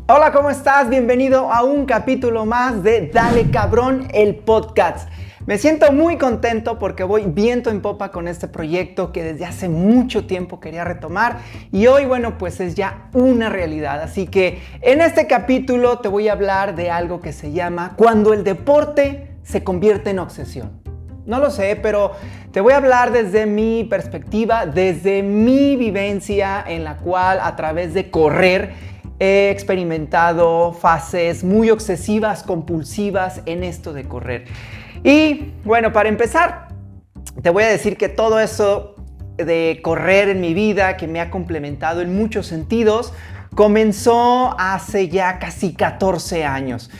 Hola, ¿cómo estás? Bienvenido a un capítulo más de Dale Cabrón, el podcast. Me siento muy contento porque voy viento en popa con este proyecto que desde hace mucho tiempo quería retomar y hoy, bueno, pues es ya una realidad. Así que en este capítulo te voy a hablar de algo que se llama cuando el deporte se convierte en obsesión. No lo sé, pero te voy a hablar desde mi perspectiva, desde mi vivencia en la cual a través de correr he experimentado fases muy obsesivas, compulsivas en esto de correr. Y bueno, para empezar, te voy a decir que todo eso de correr en mi vida, que me ha complementado en muchos sentidos, comenzó hace ya casi 14 años.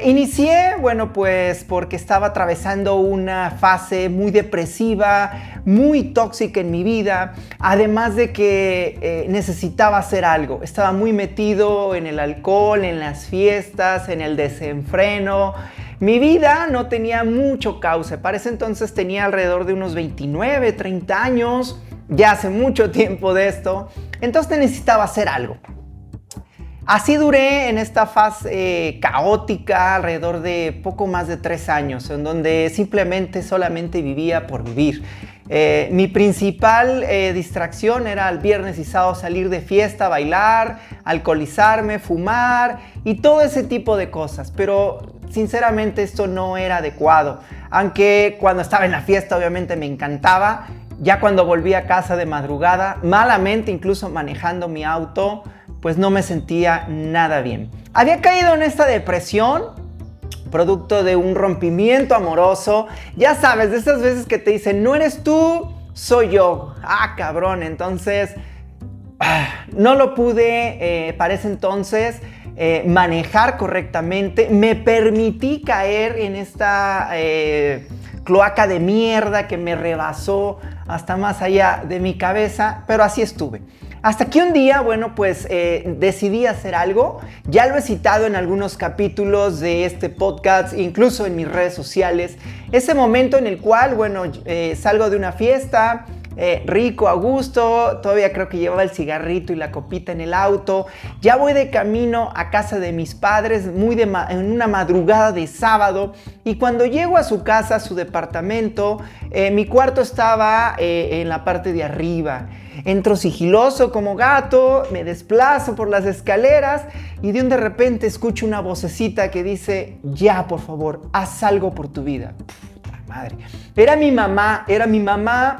Inicié, bueno, pues porque estaba atravesando una fase muy depresiva, muy tóxica en mi vida, además de que necesitaba hacer algo. Estaba muy metido en el alcohol, en las fiestas, en el desenfreno. Mi vida no tenía mucho cauce. Para ese entonces tenía alrededor de unos 29, 30 años. Ya hace mucho tiempo de esto. Entonces necesitaba hacer algo. Así duré en esta fase caótica alrededor de poco más de 3 años, en donde solamente vivía por vivir. Mi principal distracción era el viernes y sábado salir de fiesta, bailar, alcoholizarme, fumar y todo ese tipo de cosas. Pero sinceramente esto no era adecuado. Aunque cuando estaba en la fiesta obviamente me encantaba, ya cuando volví a casa de madrugada, malamente incluso manejando mi auto, pues no me sentía nada bien. Había caído en esta depresión, producto de un rompimiento amoroso. Ya sabes, de esas veces que te dicen, no eres tú, soy yo. Ah, cabrón, entonces no lo pude para ese entonces manejar correctamente. Me permití caer en esta cloaca de mierda que me rebasó hasta más allá de mi cabeza, pero así estuve. Hasta que un día, bueno, pues decidí hacer algo. Ya lo he citado en algunos capítulos de este podcast, incluso en mis redes sociales. Ese momento en el cual, bueno, salgo de una fiesta, rico, a gusto, todavía creo que llevaba el cigarrito y la copita en el auto. Ya voy de camino a casa de mis padres, en una madrugada de sábado. Y cuando llego a su casa, a su departamento, mi cuarto estaba en la parte de arriba. Entro sigiloso como gato, me desplazo por las escaleras y de repente escucho una vocecita que dice, ya, por favor, haz algo por tu vida. Puta madre. Era mi mamá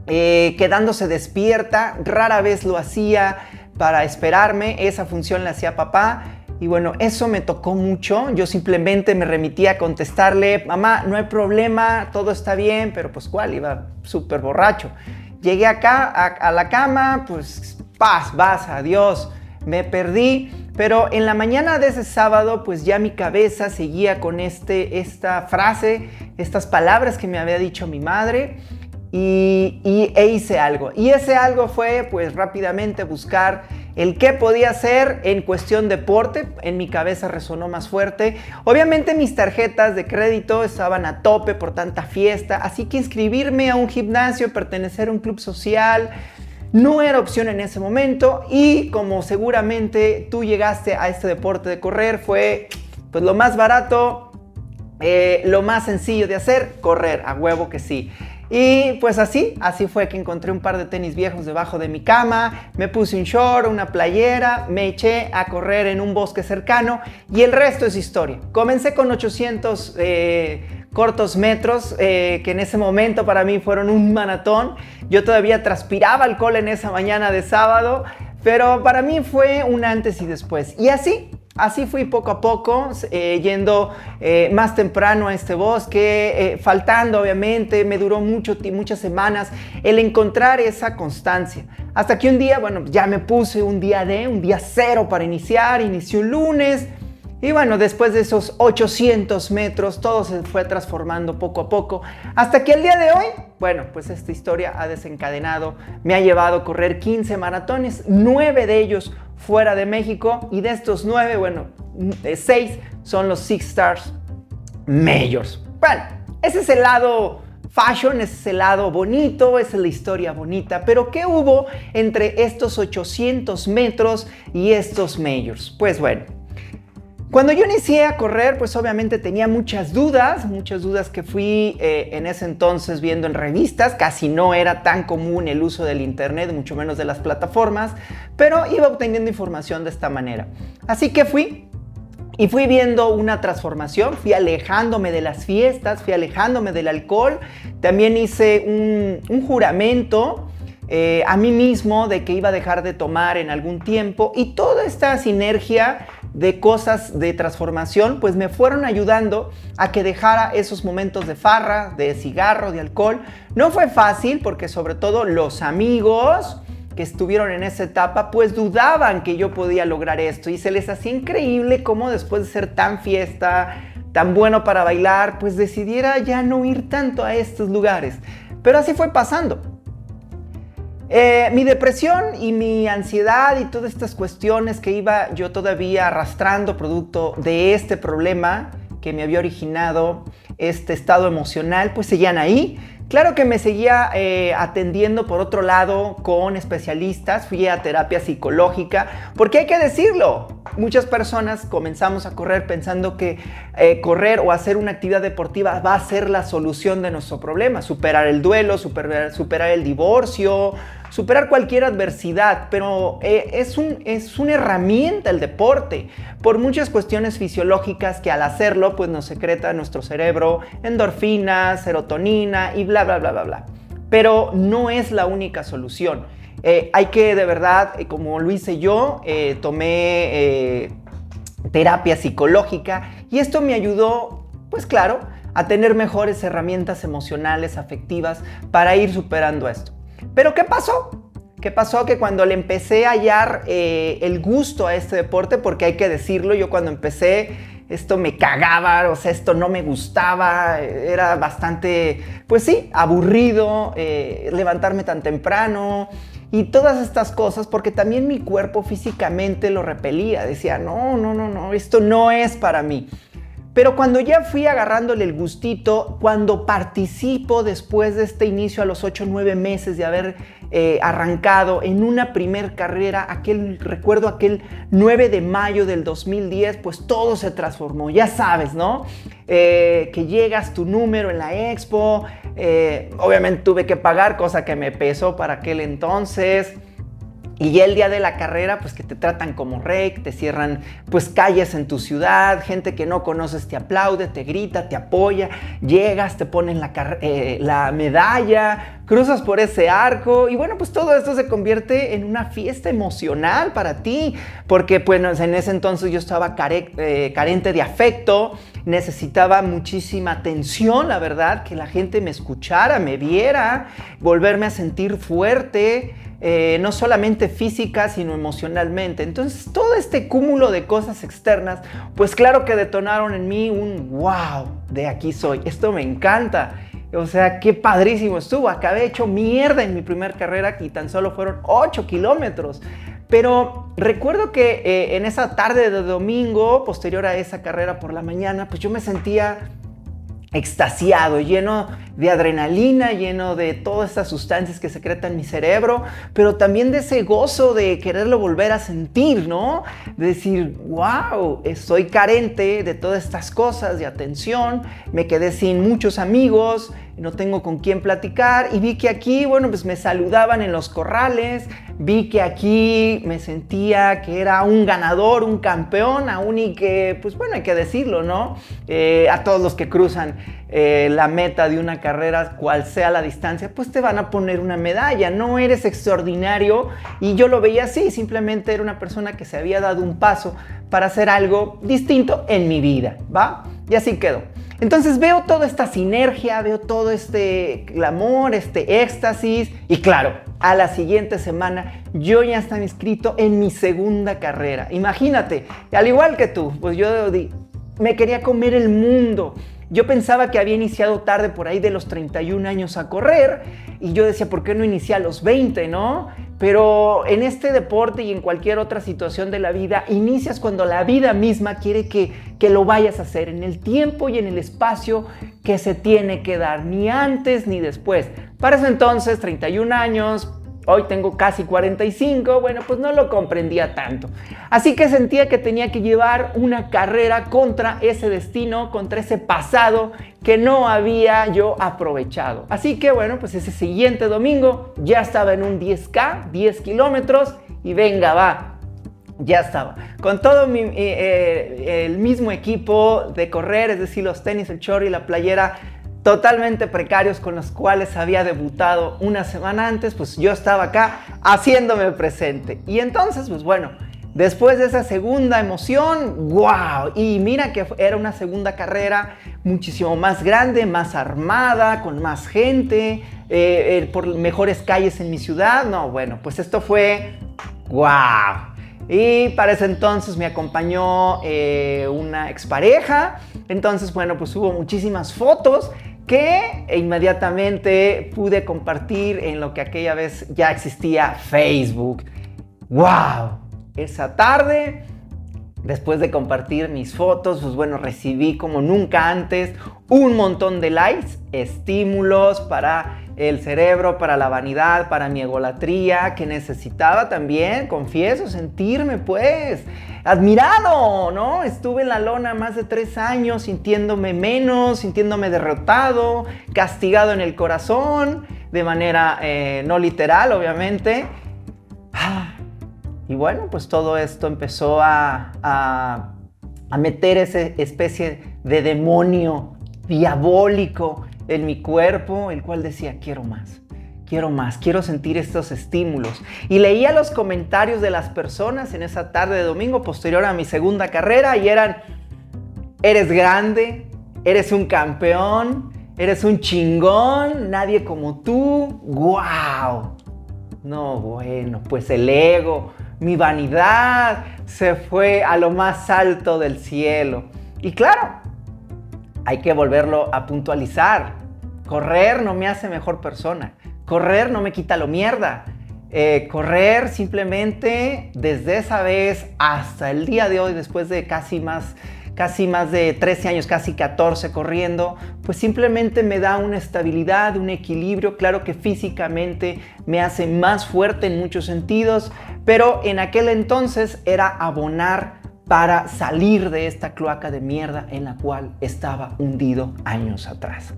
quedándose despierta. Rara vez lo hacía para esperarme, esa función la hacía papá. Y bueno, eso me tocó mucho. Yo simplemente me remitía a contestarle, mamá, no hay problema, todo está bien, pero pues cuál, iba súper borracho. Llegué acá a la cama, pues paz, vas, adiós, me perdí. Pero en la mañana de ese sábado, pues ya mi cabeza seguía con esta frase, estas palabras que me había dicho mi madre. E hice algo. Y ese algo fue pues rápidamente buscar el qué podía hacer en cuestión deporte. En mi cabeza resonó más fuerte. Obviamente mis tarjetas de crédito estaban a tope por tanta fiesta, así que inscribirme a un gimnasio, pertenecer a un club social, no era opción en ese momento. Y como seguramente tú llegaste a este deporte de correr, fue pues lo más barato, lo más sencillo de hacer, correr, a huevo que sí. Y pues así fue que encontré un par de tenis viejos debajo de mi cama, me puse un short, una playera, me eché a correr en un bosque cercano y el resto es historia. Comencé con 800 cortos metros, que en ese momento para mí fueron un maratón. Yo todavía transpiraba alcohol en esa mañana de sábado, pero para mí fue un antes y después. Y así fui poco a poco, yendo más temprano a este bosque, faltando obviamente, me duró muchas semanas el encontrar esa constancia. Hasta que un día, bueno, ya me puse un día cero para iniciar, inicié un lunes. Y bueno, después de esos 800 metros, todo se fue transformando poco a poco, hasta que el día de hoy, bueno, pues esta historia ha desencadenado, me ha llevado a correr 15 maratones, 9 de ellos fuera de México, y de estos 9, bueno, 6 son los Six Stars Majors. Bueno, ese es el lado fashion, es ese lado bonito, esa es la historia bonita. Pero ¿qué hubo entre estos 800 metros y estos majors? Pues bueno, cuando yo inicié a correr, pues obviamente tenía muchas dudas que fui en ese entonces viendo en revistas. Casi no era tan común el uso del internet, mucho menos de las plataformas, pero iba obteniendo información de esta manera. Así que fui viendo una transformación, fui alejándome de las fiestas, fui alejándome del alcohol. También hice un juramento a mí mismo de que iba a dejar de tomar en algún tiempo, y toda esta sinergia de cosas de transformación pues me fueron ayudando a que dejara esos momentos de farra, de cigarro, de alcohol. No fue fácil porque sobre todo los amigos que estuvieron en esa etapa pues dudaban que yo podía lograr esto, y se les hacía increíble cómo después de ser tan fiesta, tan bueno para bailar, pues decidiera ya no ir tanto a estos lugares. Pero así fue pasando. Mi depresión y mi ansiedad y todas estas cuestiones que iba yo todavía arrastrando producto de este problema que me había originado este estado emocional, pues seguían ahí. Claro que me seguía atendiendo por otro lado con especialistas, fui a terapia psicológica, porque hay que decirlo, muchas personas comenzamos a correr pensando que correr o hacer una actividad deportiva va a ser la solución de nuestro problema, superar el duelo, superar el divorcio, superar cualquier adversidad, pero es una herramienta el deporte, por muchas cuestiones fisiológicas que al hacerlo pues nos secreta en nuestro cerebro endorfinas, serotonina y bla bla bla bla bla. Pero no es la única solución. Hay que de verdad, como lo hice yo, tomé terapia psicológica, y esto me ayudó, pues claro, a tener mejores herramientas emocionales, afectivas para ir superando esto. Pero ¿qué pasó? ¿Qué pasó? Que cuando le empecé a hallar el gusto a este deporte, porque hay que decirlo, yo cuando empecé esto me cagaba, o sea, esto no me gustaba, era bastante, pues sí, aburrido levantarme tan temprano y todas estas cosas, porque también mi cuerpo físicamente lo repelía, decía, no, esto no es para mí. Pero cuando ya fui agarrándole el gustito, cuando participo después de este inicio a los 8 o 9 meses de haber arrancado en una primer carrera, recuerdo aquel 9 de mayo del 2010, pues todo se transformó, ya sabes, ¿no? Que llegas tu número en la expo, obviamente tuve que pagar, cosa que me pesó para aquel entonces. Y ya el día de la carrera, pues que te tratan como rey, te cierran pues calles en tu ciudad, gente que no conoces te aplaude, te grita, te apoya, llegas, te ponen la medalla, cruzas por ese arco y bueno, pues todo esto se convierte en una fiesta emocional para ti, porque pues en ese entonces yo estaba carente de afecto, necesitaba muchísima atención, la verdad, que la gente me escuchara, me viera, volverme a sentir fuerte. No solamente física, sino emocionalmente. Entonces, todo este cúmulo de cosas externas, pues claro que detonaron en mí un wow, de aquí soy, esto me encanta. O sea, qué padrísimo estuvo. Acabé hecho mierda en mi primer carrera y tan solo fueron 8 kilómetros. Pero recuerdo que en esa tarde de domingo, posterior a esa carrera por la mañana, pues yo me sentía extasiado, lleno de adrenalina, lleno de todas estas sustancias que secretan mi cerebro, pero también de ese gozo de quererlo volver a sentir, ¿no? De decir, wow, estoy carente de todas estas cosas, de atención, me quedé sin muchos amigos, no tengo con quién platicar, y vi que aquí, bueno, pues me saludaban en los corrales, vi que aquí me sentía que era un ganador, un campeón, aún y que, pues bueno, hay que decirlo, ¿no? A todos los que cruzan la meta de una carrera, cual sea la distancia, pues te van a poner una medalla, no eres extraordinario, y yo lo veía así, simplemente era una persona que se había dado un paso para hacer algo distinto en mi vida, ¿va? Y así quedó. Entonces veo toda esta sinergia, veo todo este clamor, este éxtasis, y claro, a la siguiente semana yo ya estaba inscrito en mi segunda carrera. Imagínate, al igual que tú, pues yo me quería comer el mundo. Yo pensaba que había iniciado tarde, por ahí de los 31 años a correr, y yo decía, ¿por qué no inicié a los 20, no? Pero en este deporte y en cualquier otra situación de la vida, inicias cuando la vida misma quiere que lo vayas a hacer, en el tiempo y en el espacio que se tiene que dar, ni antes ni después. Para ese entonces, 31 años, hoy tengo casi 45, bueno, pues no lo comprendía tanto. Así que sentía que tenía que llevar una carrera contra ese destino, contra ese pasado que no había yo aprovechado. Así que bueno, pues ese siguiente domingo ya estaba en un 10K, 10 kilómetros y venga, va. Ya estaba, con todo el mismo equipo de correr, es decir, los tenis, el short y la playera totalmente precarios con los cuales había debutado una semana antes, pues yo estaba acá haciéndome presente. Y entonces, pues bueno, después de esa segunda emoción, ¡wow! Y mira que era una segunda carrera muchísimo más grande, más armada, con más gente, por mejores calles en mi ciudad. No, bueno, pues esto fue ¡wow! Y para ese entonces me acompañó una expareja. Entonces, bueno, pues hubo muchísimas fotos que inmediatamente pude compartir en lo que aquella vez ya existía, Facebook. ¡Wow! Esa tarde, después de compartir mis fotos, pues bueno, recibí como nunca antes un montón de likes, estímulos para el cerebro, para la vanidad, para mi egolatría, que necesitaba también, confieso, sentirme pues admirado, ¿no? Estuve en la lona más de 3 años sintiéndome menos, sintiéndome derrotado, castigado en el corazón, de manera no literal, obviamente. Y bueno, pues todo esto empezó a meter esa especie de demonio diabólico en mi cuerpo, el cual decía, quiero más, quiero sentir estos estímulos. Y leía los comentarios de las personas en esa tarde de domingo posterior a mi segunda carrera y eran, eres grande, eres un campeón, eres un chingón, nadie como tú, ¡guau! No, bueno, pues el ego, mi vanidad se fue a lo más alto del cielo. Y claro, hay que volverlo a puntualizar. Correr no me hace mejor persona. Correr no me quita lo mierda. Correr simplemente desde esa vez hasta el día de hoy, después de casi más de 13 años, casi 14 corriendo, pues simplemente me da una estabilidad, un equilibrio. Claro que físicamente me hace más fuerte en muchos sentidos, pero en aquel entonces era abonar para salir de esta cloaca de mierda en la cual estaba hundido años atrás.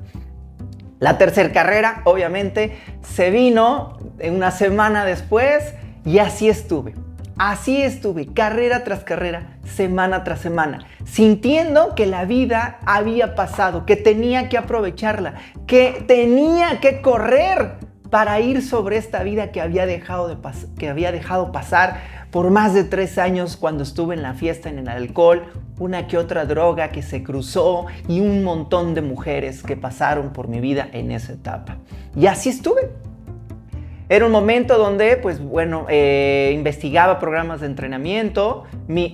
La tercera carrera, obviamente, se vino una semana después y así estuve, carrera tras carrera, semana tras semana, sintiendo que la vida había pasado, que tenía que aprovecharla, que tenía que correr para ir sobre esta vida que había dejado pasar por más de 3 años cuando estuve en la fiesta, en el alcohol, una que otra droga que se cruzó y un montón de mujeres que pasaron por mi vida en esa etapa. Y así estuve. Era un momento donde, pues bueno, investigaba programas de entrenamiento.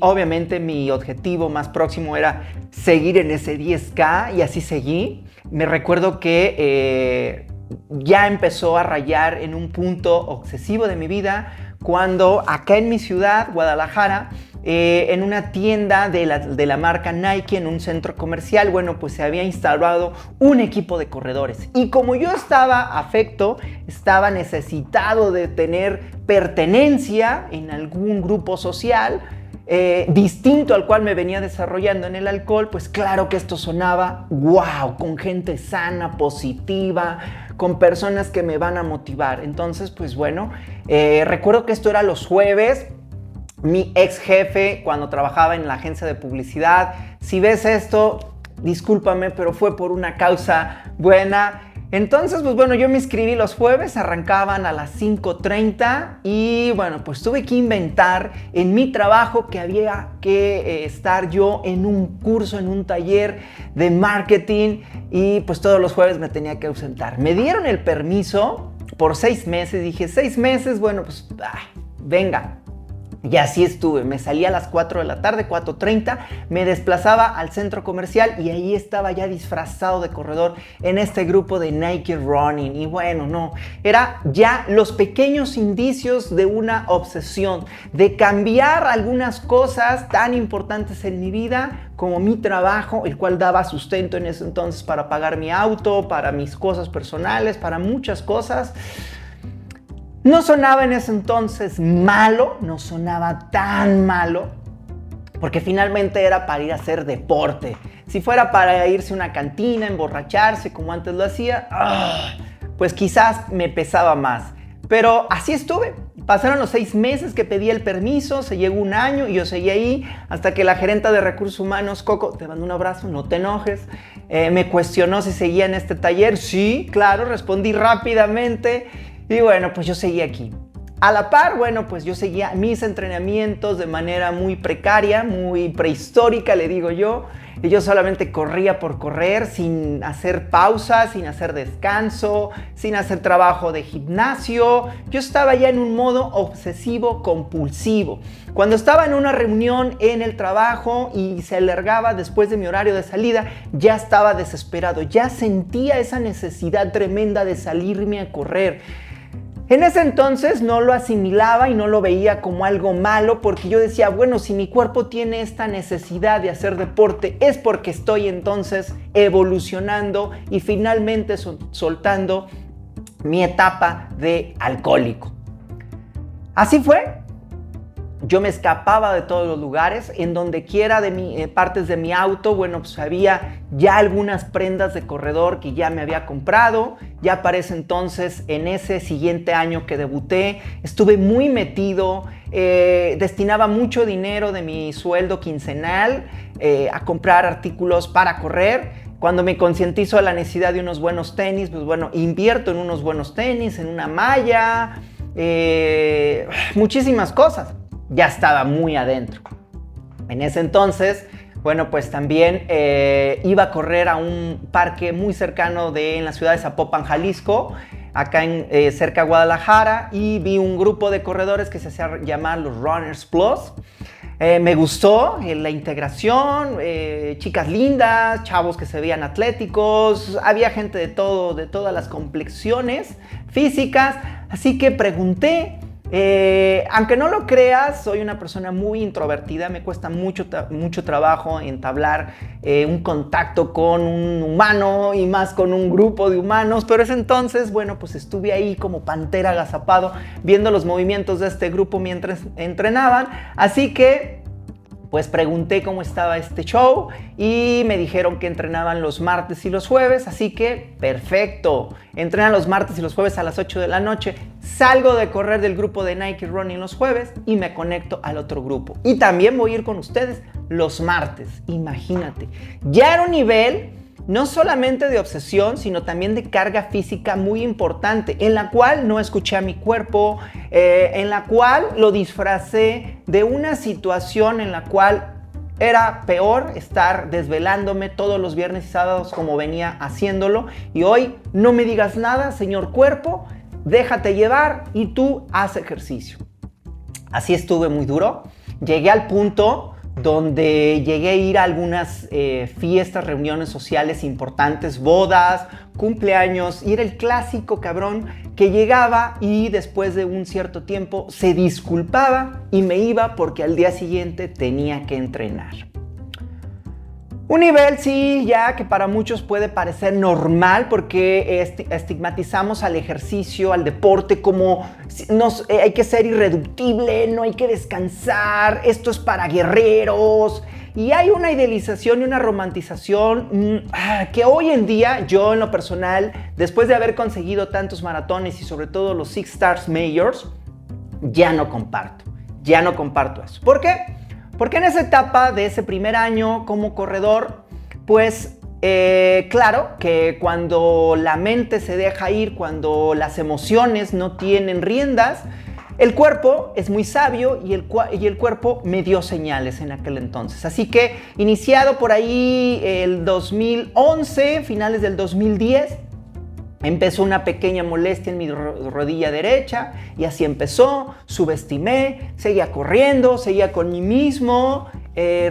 Obviamente mi objetivo más próximo era seguir en ese 10K y así seguí. Me recuerdo que ya empezó a rayar en un punto obsesivo de mi vida cuando acá en mi ciudad, Guadalajara, en una tienda de la marca Nike, en un centro comercial, bueno, pues se había instalado un equipo de corredores. Y como yo estaba afecto, estaba necesitado de tener pertenencia en algún grupo social, distinto al cual me venía desarrollando en el alcohol, pues claro que esto sonaba wow, con gente sana, positiva, con personas que me van a motivar. Entonces, pues bueno, recuerdo que esto era los jueves. Mi ex jefe, cuando trabajaba en la agencia de publicidad, si ves esto, discúlpame, pero fue por una causa buena. Entonces, pues bueno, yo me inscribí los jueves, arrancaban a las 5:30 y bueno, pues tuve que inventar en mi trabajo que había que estar yo en un curso, en un taller de marketing y pues todos los jueves me tenía que ausentar. Me dieron el permiso por 6 meses, dije 6 meses, bueno, pues venga. Y así estuve, me salía a las 4 de la tarde, 4:30, me desplazaba al centro comercial y ahí estaba ya disfrazado de corredor en este grupo de Nike Running. Y bueno, no, era ya los pequeños indicios de una obsesión, de cambiar algunas cosas tan importantes en mi vida como mi trabajo, el cual daba sustento en ese entonces para pagar mi auto, para mis cosas personales, para muchas cosas. No sonaba en ese entonces malo, no sonaba tan malo, porque finalmente era para ir a hacer deporte. Si fuera para irse a una cantina, emborracharse como antes lo hacía, pues quizás me pesaba más. Pero así estuve. Pasaron los 6 meses que pedí el permiso, se llegó un año y yo seguí ahí hasta que la gerenta de recursos humanos, Coco, te mando un abrazo, no te enojes, me cuestionó si seguía en este taller. Sí, claro, respondí rápidamente. Y bueno, pues yo seguía aquí. A la par, bueno, pues yo seguía mis entrenamientos de manera muy precaria, muy prehistórica, le digo yo. Y yo solamente corría por correr, sin hacer pausas, sin hacer descanso, sin hacer trabajo de gimnasio. Yo estaba ya en un modo obsesivo compulsivo. Cuando estaba en una reunión en el trabajo y se alargaba después de mi horario de salida, ya estaba desesperado, ya sentía esa necesidad tremenda de salirme a correr. En ese entonces no lo asimilaba y no lo veía como algo malo, porque yo decía, bueno, si mi cuerpo tiene esta necesidad de hacer deporte es porque estoy entonces evolucionando y finalmente soltando mi etapa de alcohólico. Así fue. Yo me escapaba de todos los lugares, en donde quiera de partes de mi auto, bueno, pues había ya algunas prendas de corredor que ya me había comprado. Ya para ese entonces, en ese siguiente año que debuté, estuve muy metido, destinaba mucho dinero de mi sueldo quincenal a comprar artículos para correr. Cuando me concientizo de la necesidad de unos buenos tenis, pues bueno, invierto en unos buenos tenis, en una malla, muchísimas cosas. Ya estaba muy adentro. En ese entonces, bueno, pues también iba a correr a un parque muy cercano en la ciudad de Zapopan, Jalisco, acá cerca de Guadalajara, y vi un grupo de corredores que se hacía llamar los Runners Plus. Me gustó la integración, chicas lindas, chavos que se veían atléticos, había gente de todo, de todas las complexiones físicas, así que pregunté. Aunque no lo creas, soy una persona muy introvertida, me cuesta mucho trabajo entablar un contacto con un humano y más con un grupo de humanos, pero ese entonces, bueno, pues estuve ahí como pantera agazapado viendo los movimientos de este grupo mientras entrenaban, así que pues pregunté cómo estaba este show y me dijeron que entrenaban los martes y los jueves, así que perfecto, entrenan los martes y los jueves a las 8 de la noche, salgo de correr del grupo de Nike Running los jueves y me conecto al otro grupo. Y también voy a ir con ustedes los martes, imagínate, ya era un nivel no solamente de obsesión, sino también de carga física muy importante, en la cual no escuché a mi cuerpo, en la cual lo disfracé de una situación en la cual era peor estar desvelándome todos los viernes y sábados como venía haciéndolo. Y hoy no me digas nada, señor cuerpo, déjate llevar y tú haz ejercicio. Así estuve muy duro. Llegué al punto donde llegué a ir a algunas fiestas, reuniones sociales importantes, bodas, cumpleaños, y era el clásico cabrón que llegaba y después de un cierto tiempo se disculpaba y me iba porque al día siguiente tenía que entrenar. Un nivel, sí, ya que para muchos puede parecer normal porque estigmatizamos al ejercicio, al deporte como hay que ser irreductible, no hay que descansar, esto es para guerreros. Y hay una idealización y una romantización que hoy en día, yo en lo personal, después de haber conseguido tantos maratones y sobre todo los Six Stars Majors, ya no comparto eso. ¿Por qué? Porque en esa etapa de ese primer año como corredor, pues claro que cuando la mente se deja ir, cuando las emociones no tienen riendas, el cuerpo es muy sabio y el cuerpo me dio señales en aquel entonces. Así que iniciado por ahí el 2011, finales del 2010, Empezó una pequeña molestia en mi rodilla derecha y así empezó, subestimé, seguía corriendo, seguía con mi mismo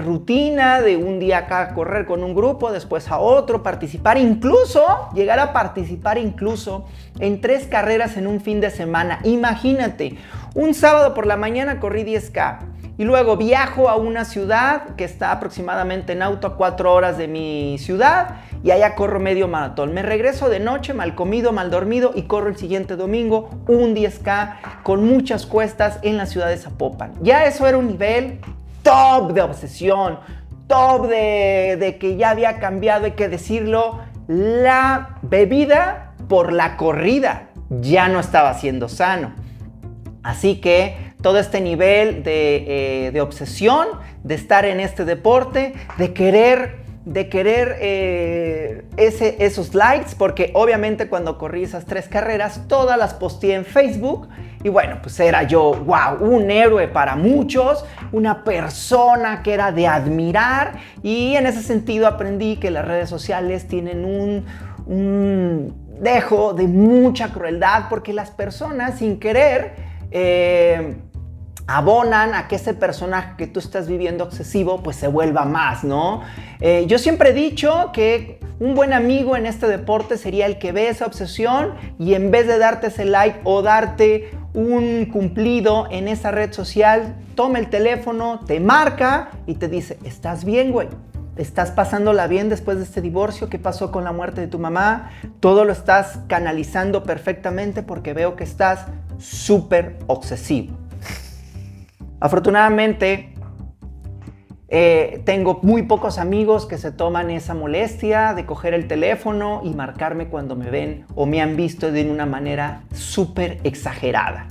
rutina de un día acá a correr con un grupo, después a otro, llegar a participar incluso en 3 carreras en un fin de semana. Imagínate, un sábado por la mañana corrí 10K. Y luego viajo a una ciudad que está aproximadamente en auto a 4 horas de mi ciudad y allá corro medio maratón. Me regreso de noche, mal comido, mal dormido y corro el siguiente domingo un 10K con muchas cuestas en la ciudad de Zapopan. Ya eso era un nivel top de obsesión, top de que ya había cambiado, hay que decirlo, la bebida por la corrida. Ya no estaba siendo sano. Así que todo este nivel de obsesión, de estar en este deporte, de querer esos likes, porque obviamente cuando corrí esas 3 carreras, todas las posteé en Facebook. Y bueno, pues era yo, wow, un héroe para muchos, una persona que era de admirar. Y en ese sentido aprendí que las redes sociales tienen un dejo de mucha crueldad, porque las personas sin querer abonan a que ese personaje que tú estás viviendo obsesivo pues se vuelva más, ¿no? Yo siempre he dicho que un buen amigo en este deporte sería el que ve esa obsesión y en vez de darte ese like o darte un cumplido en esa red social, toma el teléfono, te marca y te dice, ¿estás bien, güey? ¿Estás pasándola bien después de este divorcio? ¿Qué pasó con la muerte de tu mamá? Todo lo estás canalizando perfectamente porque veo que estás súper obsesivo. Afortunadamente, tengo muy pocos amigos que se toman esa molestia de coger el teléfono y marcarme cuando me ven o me han visto de una manera súper exagerada.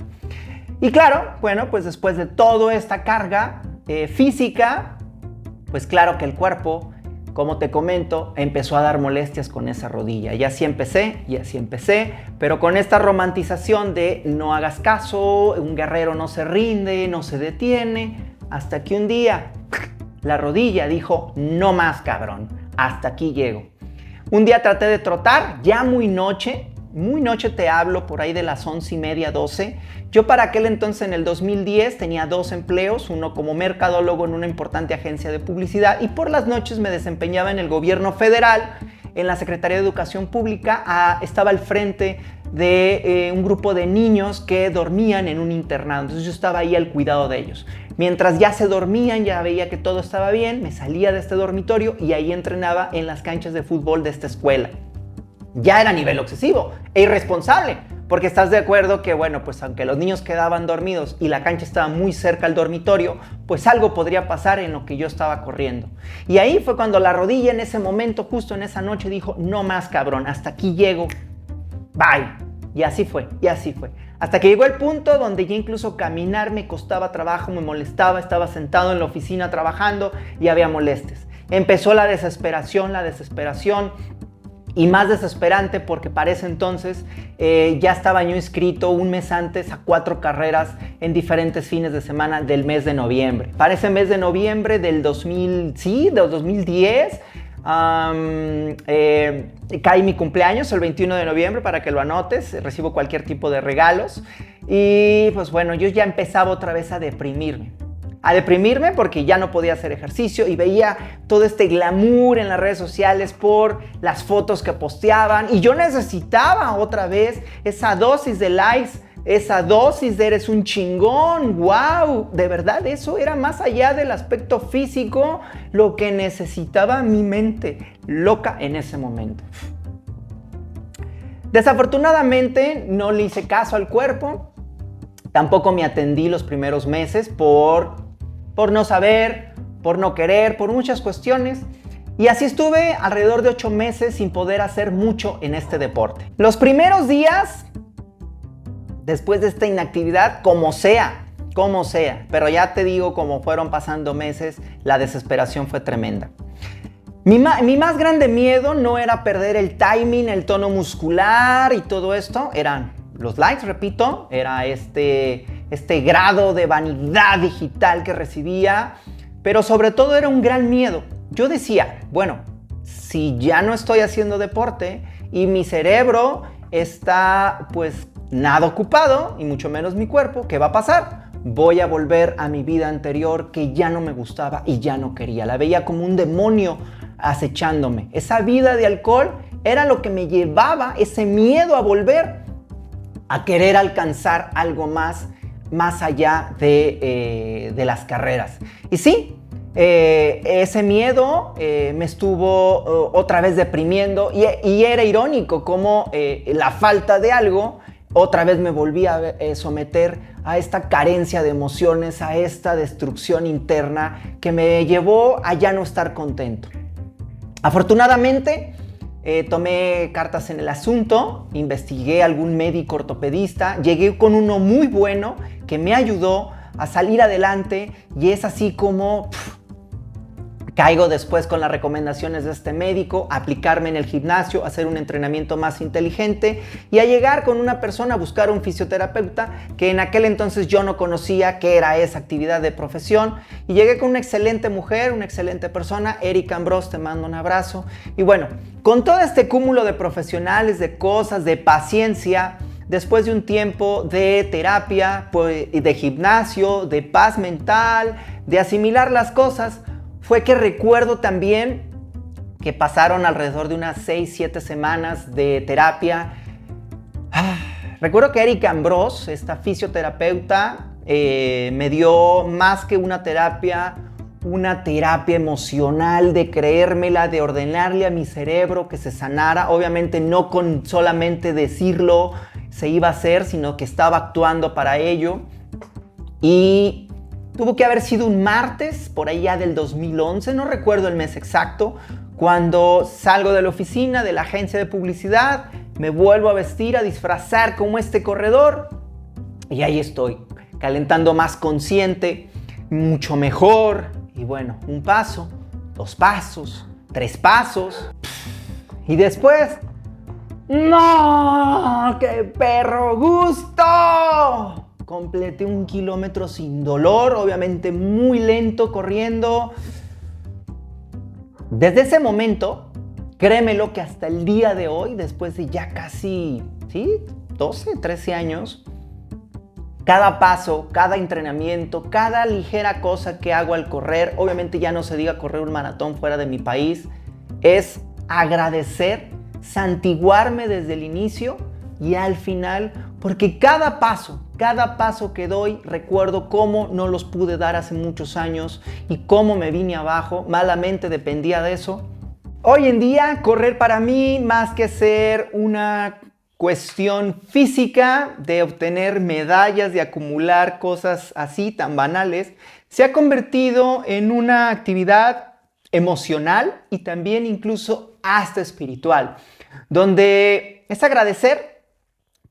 Y claro, bueno, pues después de toda esta carga física, pues claro que el cuerpo, como te comento, empezó a dar molestias con esa rodilla. Y así empecé, pero con esta romantización de no hagas caso, un guerrero no se rinde, no se detiene, hasta que un día la rodilla dijo, no más, cabrón, hasta aquí llego. Un día traté de trotar, ya muy noche te hablo, por ahí de las 11:30, 12. Yo para aquel entonces, en el 2010, tenía 2 empleos, uno como mercadólogo en una importante agencia de publicidad y por las noches me desempeñaba en el gobierno federal, en la Secretaría de Educación Pública. Estaba al frente de un grupo de niños que dormían en un internado, entonces yo estaba ahí al cuidado de ellos. Mientras ya se dormían, ya veía que todo estaba bien, me salía de este dormitorio y ahí entrenaba en las canchas de fútbol de esta escuela. Ya era nivel obsesivo e irresponsable, porque estás de acuerdo que, bueno, pues aunque los niños quedaban dormidos y la cancha estaba muy cerca al dormitorio, pues algo podría pasar en lo que yo estaba corriendo. Y ahí fue cuando la rodilla en ese momento, justo en esa noche, dijo, no más, cabrón, hasta aquí llego, bye. Y así fue. Hasta que llegó el punto donde ya incluso caminar me costaba trabajo, me molestaba, estaba sentado en la oficina trabajando y había molestias. Empezó la desesperación, y más desesperante porque para ese entonces ya estaba yo inscrito un mes antes a 4 carreras en diferentes fines de semana del mes de noviembre. Para ese mes de noviembre del 2010, cae mi cumpleaños, el 21 de noviembre, para que lo anotes, recibo cualquier tipo de regalos. Y pues bueno, yo ya empezaba otra vez a deprimirme porque ya no podía hacer ejercicio y veía todo este glamour en las redes sociales por las fotos que posteaban y yo necesitaba otra vez esa dosis de likes, esa dosis de eres un chingón, wow, de verdad eso era más allá del aspecto físico lo que necesitaba mi mente loca en ese momento. Desafortunadamente no le hice caso al cuerpo, tampoco me atendí los primeros meses por no saber, por no querer, por muchas cuestiones. Y así estuve alrededor de 8 meses sin poder hacer mucho en este deporte. Los primeros días, después de esta inactividad, como sea, pero ya te digo, como fueron pasando meses, la desesperación fue tremenda. Mi más grande miedo no era perder el timing, el tono muscular y todo esto, eran los likes, repito, era este grado de vanidad digital que recibía, pero sobre todo era un gran miedo. Yo decía, bueno, si ya no estoy haciendo deporte y mi cerebro está pues nada ocupado y mucho menos mi cuerpo. ¿Qué va a pasar? Voy a volver a mi vida anterior que ya no me gustaba y ya no quería. La veía como un demonio acechándome. Esa vida de alcohol era lo que me llevaba, ese miedo a volver a querer alcanzar algo más allá de las carreras. Y sí, ese miedo me estuvo otra vez deprimiendo y era irónico como la falta de algo otra vez me volví a someter a esta carencia de emociones, a esta destrucción interna que me llevó a ya no estar contento. Afortunadamente, tomé cartas en el asunto, investigué a algún médico ortopedista, llegué con uno muy bueno que me ayudó a salir adelante y es así como caigo después con las recomendaciones de este médico, a aplicarme en el gimnasio, a hacer un entrenamiento más inteligente y a llegar con una persona a buscar un fisioterapeuta que en aquel entonces yo no conocía qué era esa actividad de profesión y llegué con una excelente mujer, una excelente persona, Erika Ambrós, te mando un abrazo. Y bueno, con todo este cúmulo de profesionales, de cosas, de paciencia, después de un tiempo de terapia, de gimnasio, de paz mental, de asimilar las cosas, fue que recuerdo también que pasaron alrededor de unas 6-7 semanas de terapia. Recuerdo que Erika Ambrós, esta fisioterapeuta, me dio más que una terapia emocional de creérmela, de ordenarle a mi cerebro que se sanara. Obviamente no con solamente decirlo se iba a hacer, sino que estaba actuando para ello. Y tuvo que haber sido un martes, por allá del 2011, no recuerdo el mes exacto, cuando salgo de la oficina, de la agencia de publicidad, me vuelvo a vestir, a disfrazar como este corredor y ahí estoy, calentando más consciente, mucho mejor. Y bueno, un paso, 2 pasos, 3 pasos y después, ¡no! ¡Qué perro gusto! Completé 1 kilómetro sin dolor, obviamente muy lento corriendo. Desde ese momento, créemelo que hasta el día de hoy, después de ya casi 12, 13 años, cada paso, cada entrenamiento, cada ligera cosa que hago al correr, obviamente ya no se diga correr un maratón fuera de mi país, es agradecer, santiguarme desde el inicio y al final, porque cada paso que doy, recuerdo cómo no los pude dar hace muchos años y cómo me vine abajo, malamente dependía de eso. Hoy en día, correr para mí, más que ser una cuestión física de obtener medallas, de acumular cosas así tan banales, se ha convertido en una actividad emocional y también incluso hasta espiritual, donde es agradecer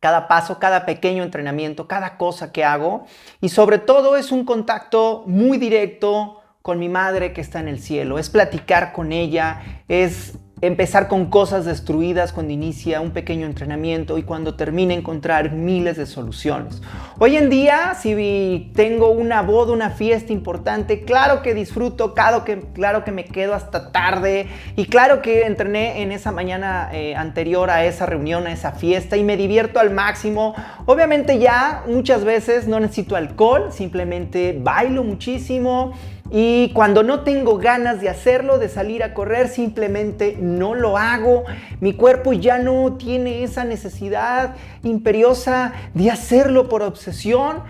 cada paso, cada pequeño entrenamiento, cada cosa que hago y sobre todo es un contacto muy directo con mi madre que está en el cielo, es platicar con ella, es empezar con cosas destruidas cuando inicia un pequeño entrenamiento y cuando termina encontrar miles de soluciones. Hoy en día, si tengo una boda, una fiesta importante, claro que disfruto, claro que me quedo hasta tarde y claro que entrené en esa mañana anterior a esa reunión, a esa fiesta y me divierto al máximo. Obviamente ya muchas veces no necesito alcohol, simplemente bailo muchísimo. Y cuando no tengo ganas de hacerlo, de salir a correr, simplemente no lo hago. Mi cuerpo ya no tiene esa necesidad imperiosa de hacerlo por obsesión.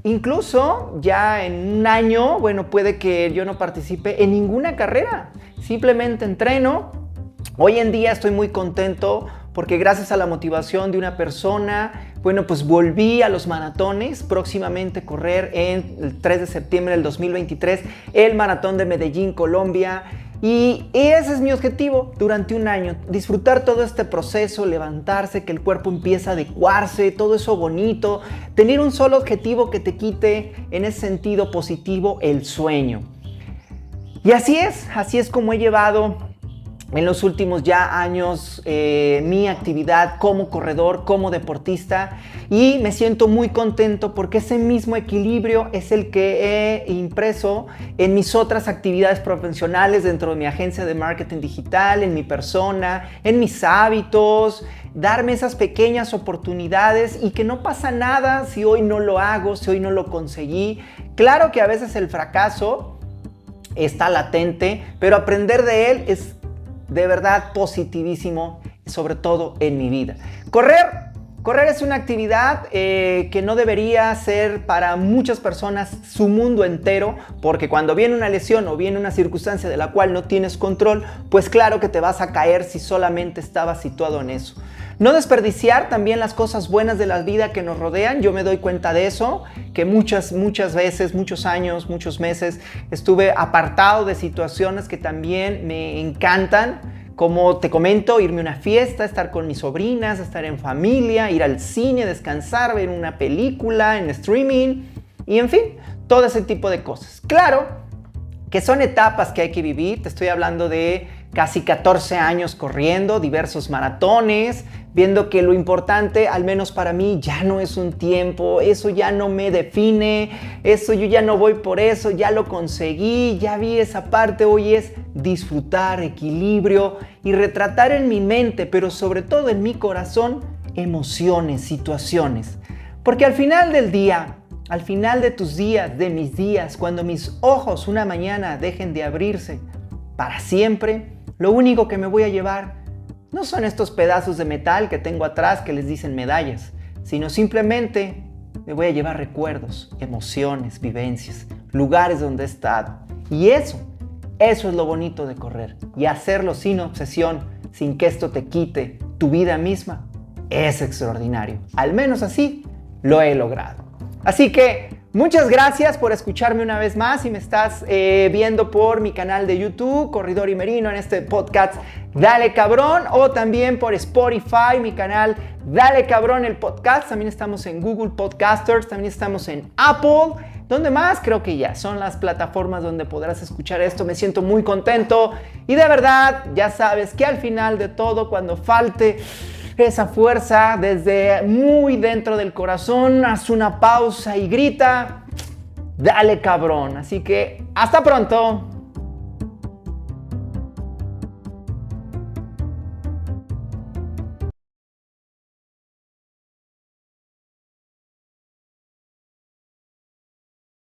Incluso ya en un año, bueno, puede que yo no participe en ninguna carrera. Simplemente entreno. Hoy en día estoy muy contento porque gracias a la motivación de una persona, bueno, pues volví a los maratones, próximamente correr en el 3 de septiembre del 2023, el maratón de Medellín, Colombia. Y ese es mi objetivo durante un año, disfrutar todo este proceso, levantarse, que el cuerpo empiece a adecuarse, todo eso bonito, tener un solo objetivo que te quite en ese sentido positivo el sueño. Y así es como he llevado en los últimos ya años mi actividad como corredor, como deportista, y me siento muy contento porque ese mismo equilibrio es el que he impreso en mis otras actividades profesionales dentro de mi agencia de marketing digital, en mi persona, en mis hábitos, darme esas pequeñas oportunidades y que no pasa nada si hoy no lo hago, si hoy no lo conseguí. Claro que a veces el fracaso está latente, pero aprender de él es de verdad positivísimo, sobre todo en mi vida. Correr es una actividad que no debería ser para muchas personas su mundo entero, porque cuando viene una lesión o viene una circunstancia de la cual no tienes control, pues claro que te vas a caer si solamente estabas situado en eso. No desperdiciar también las cosas buenas de la vida que nos rodean. Yo me doy cuenta de eso, que muchas veces, muchos años, muchos meses estuve apartado de situaciones que también me encantan, como te comento, irme a una fiesta, estar con mis sobrinas, estar en familia, ir al cine, descansar, ver una película en streaming y en fin, todo ese tipo de cosas. Claro que son etapas que hay que vivir. Te estoy hablando de casi 14 años corriendo, diversos maratones, viendo que lo importante, al menos para mí, ya no es un tiempo, eso ya no me define, eso yo ya no voy por eso, ya lo conseguí, ya vi esa parte. Hoy es disfrutar, equilibrio y retratar en mi mente, pero sobre todo en mi corazón, emociones, situaciones. Porque al final del día, al final de tus días, de mis días, cuando mis ojos una mañana dejen de abrirse para siempre, lo único que me voy a llevar no son estos pedazos de metal que tengo atrás que les dicen medallas, sino simplemente me voy a llevar recuerdos, emociones, vivencias, lugares donde he estado. Y eso es lo bonito de correr. Y hacerlo sin obsesión, sin que esto te quite tu vida misma, es extraordinario. Al menos así lo he logrado. Así que muchas gracias por escucharme una vez más. Si me estás viendo por mi canal de YouTube, Corredor y Merino, en este podcast Dale Cabrón, o también por Spotify, mi canal Dale Cabrón el podcast. También estamos en Google Podcasters, también estamos en Apple. ¿Dónde más? Creo que ya son las plataformas donde podrás escuchar esto. Me siento muy contento y de verdad ya sabes que al final de todo, cuando falte esa fuerza desde muy dentro del corazón, haz una pausa y grita, dale cabrón. Así que hasta pronto.